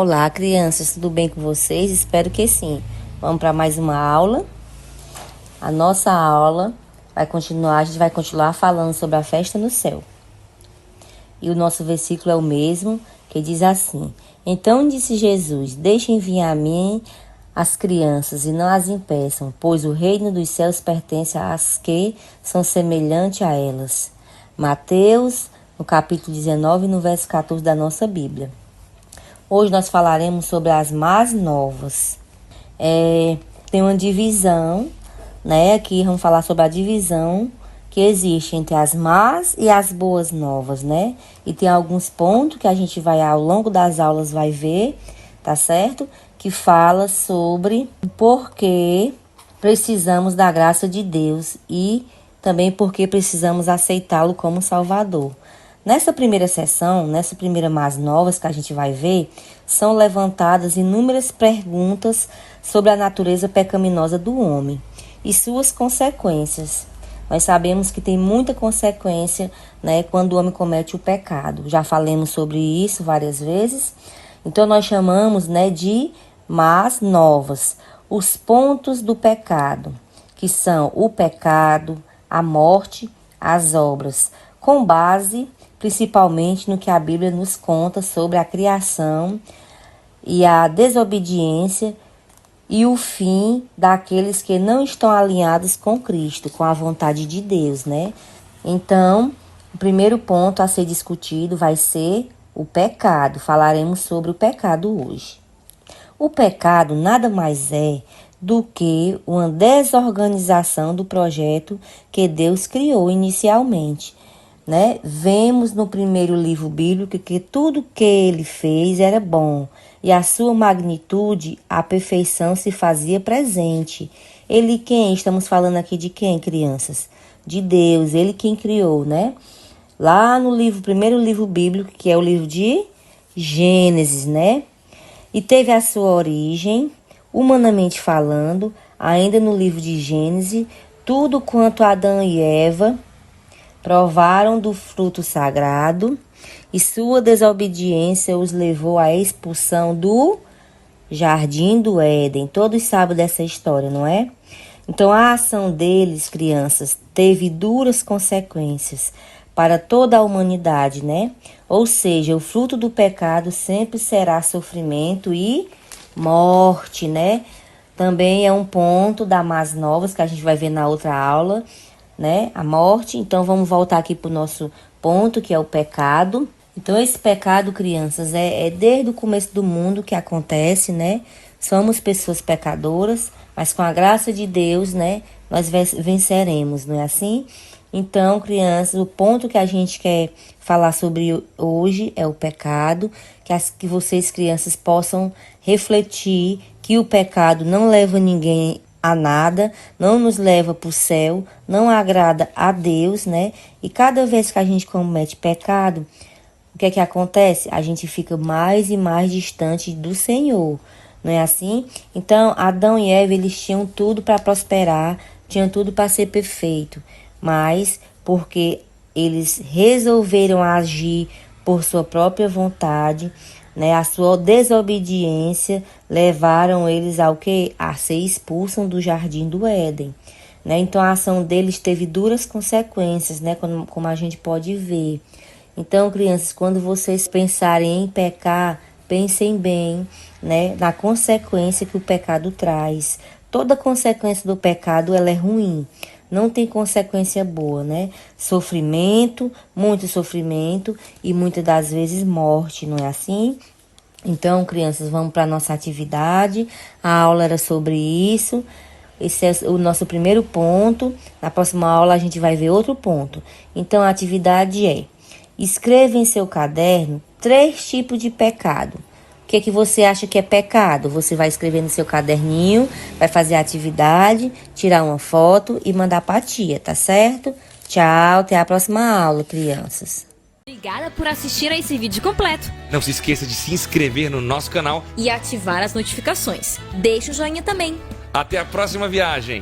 Olá, crianças, tudo bem com vocês? Espero que sim. Vamos para mais uma aula. A nossa aula a gente vai continuar falando sobre a festa no céu. E o nosso versículo é o mesmo, que diz assim: Então disse Jesus: Deixem vir a mim as crianças e não as impeçam, pois o reino dos céus pertence às que são semelhantes a elas. Mateus, no capítulo 19, no verso 14 da nossa Bíblia. Hoje nós falaremos sobre as más novas. Tem uma divisão, né? Aqui vamos falar sobre a divisão que existe entre as más e as boas novas, né? E tem alguns pontos que a gente vai, ao longo das aulas, vai ver, tá certo? Que fala sobre o porquê precisamos da graça de Deus e também porque precisamos aceitá-lo como Salvador. Nessa primeira sessão, nessa primeira más novas que a gente vai ver, são levantadas inúmeras perguntas sobre a natureza pecaminosa do homem e suas consequências. Nós sabemos que tem muita consequência, né, quando o homem comete o pecado. Já falamos sobre isso várias vezes. Então, nós chamamos, né, de más novas. Os pontos do pecado, que são o pecado, a morte, as obras, com base principalmente no que a Bíblia nos conta sobre a criação e a desobediência e o fim daqueles que não estão alinhados com Cristo, com a vontade de Deus, né? Então, o primeiro ponto a ser discutido vai ser o pecado. Falaremos sobre o pecado hoje. O pecado nada mais é do que uma desorganização do projeto que Deus criou inicialmente, né? Vemos no primeiro livro bíblico que tudo que ele fez era bom e a sua magnitude, a perfeição se fazia presente. Ele quem? Estamos falando aqui de quem, crianças? De Deus, ele quem criou, né? Lá no primeiro livro bíblico, que é o livro de Gênesis, né? E teve a sua origem, humanamente falando, ainda no livro de Gênesis, tudo quanto Adão e Eva provaram do fruto sagrado e sua desobediência os levou à expulsão do Jardim do Éden. Todos sabem dessa história, não é? Então, a ação deles, crianças, teve duras consequências para toda a humanidade, né? Ou seja, o fruto do pecado sempre será sofrimento e morte, né? Também é um ponto da más novas que a gente vai ver na outra aula, né? A morte. Então, vamos voltar aqui para o nosso ponto, que é o pecado. Então, esse pecado, crianças, é desde o começo do mundo que acontece, né? Somos pessoas pecadoras, mas com a graça de Deus, né? Nós venceremos, não é assim? Então, crianças, o ponto que a gente quer falar sobre hoje é o pecado, que vocês, crianças, possam refletir que o pecado não leva ninguém a nada, não nos leva para o céu, não agrada a Deus, né? E cada vez que a gente comete pecado, o que é que acontece? A gente fica mais e mais distante do Senhor, não é assim? Então, Adão e Eva, eles tinham tudo para prosperar, tinham tudo para ser perfeito, mas porque eles resolveram agir por sua própria vontade, né, a sua desobediência levaram eles ao quê? A ser expulsos do Jardim do Éden, né? Então, a ação deles teve duras consequências, né, como a gente pode ver. Então, crianças, quando vocês pensarem em pecar, pensem bem, né, na consequência que o pecado traz. Toda consequência do pecado, ela é ruim. Não tem consequência boa, né? Sofrimento, muito sofrimento e muitas das vezes morte, não é assim? Então, crianças, vamos para a nossa atividade. A aula era sobre isso. Esse é o nosso primeiro ponto. Na próxima aula a gente vai ver outro ponto. Então, a atividade é: escreva em seu caderno 3 tipos de pecado. O que você acha que é pecado? Você vai escrever no seu caderninho, vai fazer a atividade, tirar uma foto e mandar para a tia, tá certo? Tchau, até a próxima aula, crianças. Obrigada por assistir a esse vídeo completo. Não se esqueça de se inscrever no nosso canal E ativar as notificações. Deixe o joinha também. Até a próxima viagem!